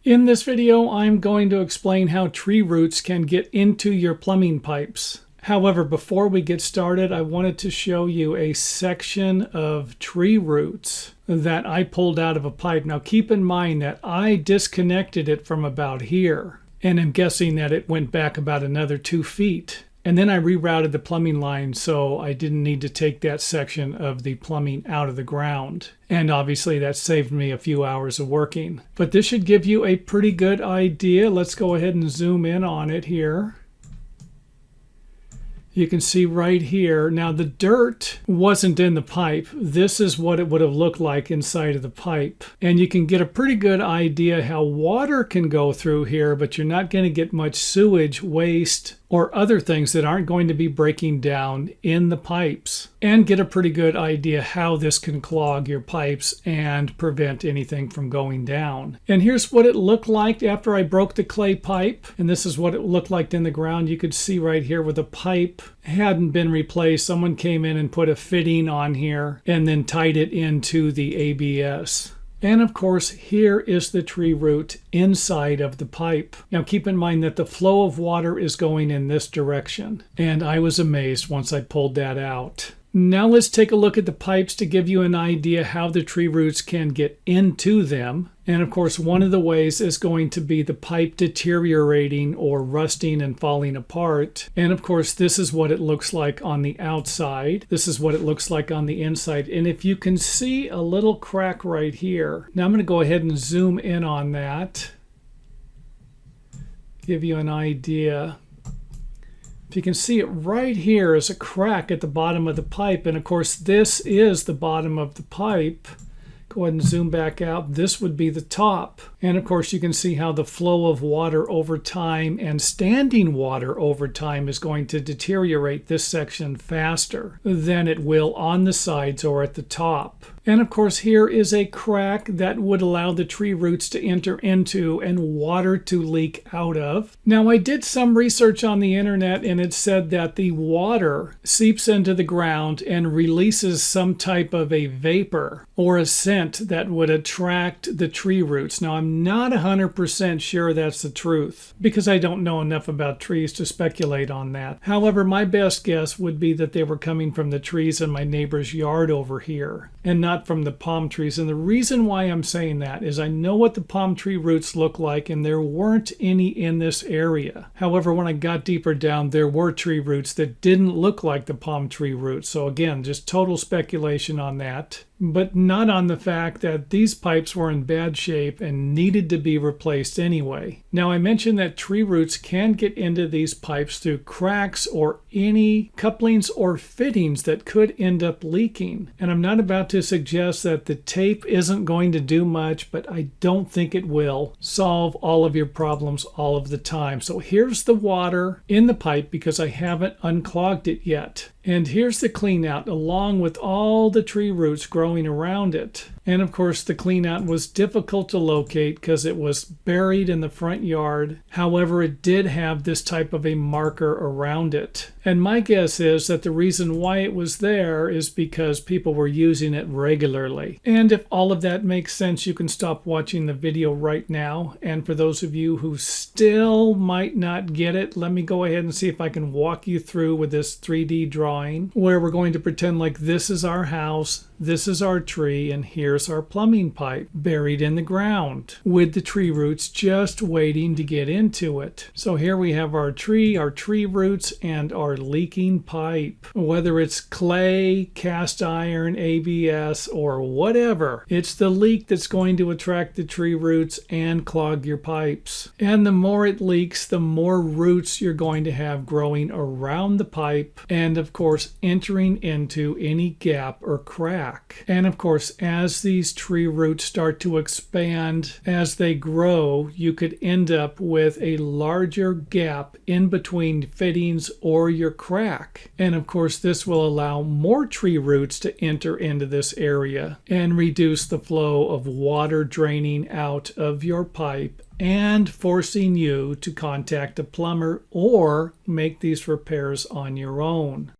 In this video, I'm going to explain how tree roots can get into your plumbing pipes. However, before we get started, I wanted to show you a section of tree roots that I pulled out of a pipe. Now keep in mind that I disconnected it from about here, and I'm guessing that it went back about another 2 feet. And then I rerouted the plumbing line so I didn't need to take that section of the plumbing out of the ground. And obviously that saved me a few hours of working. But this should give you a pretty good idea. Let's go ahead and zoom in on it here. You can see right here. Now the dirt wasn't in the pipe. This is what it would have looked like inside of the pipe. And you can get a pretty good idea how water can go through here, but you're not going to get much sewage, waste, or other things that aren't going to be breaking down in the pipes. And get a pretty good idea how this can clog your pipes and prevent anything from going down. And here's what it looked like after I broke the clay pipe. And this is what it looked like in the ground. You could see right here where the pipe hadn't been replaced. Someone came in and put a fitting on here and then tied it into the ABS. And of course, here is the tree root inside of the pipe. Now keep in mind that the flow of water is going in this direction. And I was amazed once I pulled that out. Now let's take a look at the pipes to give you an idea how the tree roots can get into them. And of course, one of the ways is going to be the pipe deteriorating or rusting and falling apart. And of course, this is what it looks like on the outside. This is what it looks like on the inside. And if you can see a little crack right here. Now I'm going to go ahead and zoom in on that. Give you an idea. If you can see it right here is a crack at the bottom of the pipe. And of course, this is the bottom of the pipe. Go ahead and zoom back out. This would be the top. And of course, you can see how the flow of water over time and standing water over time is going to deteriorate this section faster than it will on the sides or at the top. And of course, here is a crack that would allow the tree roots to enter into and water to leak out of. Now, I did some research on the internet and it said that the water seeps into the ground and releases some type of a vapor or a scent that would attract the tree roots. Now, I'm not 100% sure that's the truth because I don't know enough about trees to speculate on that. However, my best guess would be that they were coming from the trees in my neighbor's yard over here and not from the palm trees. And the reason why I'm saying that is I know what the palm tree roots look like and there weren't any in this area. However, when I got deeper down, there were tree roots that didn't look like the palm tree roots. So again, just total speculation on that, but not on the fact that these pipes were in bad shape and needed to be replaced anyway. Now, I mentioned that tree roots can get into these pipes through cracks or any couplings or fittings that could end up leaking. And I'm not about to suggest that the tape isn't going to do much, but I don't think it will solve all of your problems all of the time. So here's the water in the pipe because I haven't unclogged it yet. And here's the clean out along with all the tree roots growing around it. And of course, the clean out was difficult to locate because it was buried in the front yard. However, it did have this type of a marker around it. And my guess is that the reason why it was there is because people were using it regularly. And if all of that makes sense, you can stop watching the video right now. And for those of you who still might not get it, let me go ahead and see if I can walk you through with this 3D drawing where we're going to pretend like this is our house, this is our tree, and here's our plumbing pipe buried in the ground with the tree roots just waiting to get into it. So here we have our tree roots, and our leaking pipe. Whether it's clay, cast iron, ABS, or whatever, it's the leak that's going to attract the tree roots and clog your pipes. And the more it leaks, the more roots you're going to have growing around the pipe and, of course, entering into any gap or crack. And of course, as these tree roots start to expand, as they grow, you could end up with a larger gap in between fittings or your crack. And of course, this will allow more tree roots to enter into this area and reduce the flow of water draining out of your pipe and forcing you to contact a plumber or make these repairs on your own.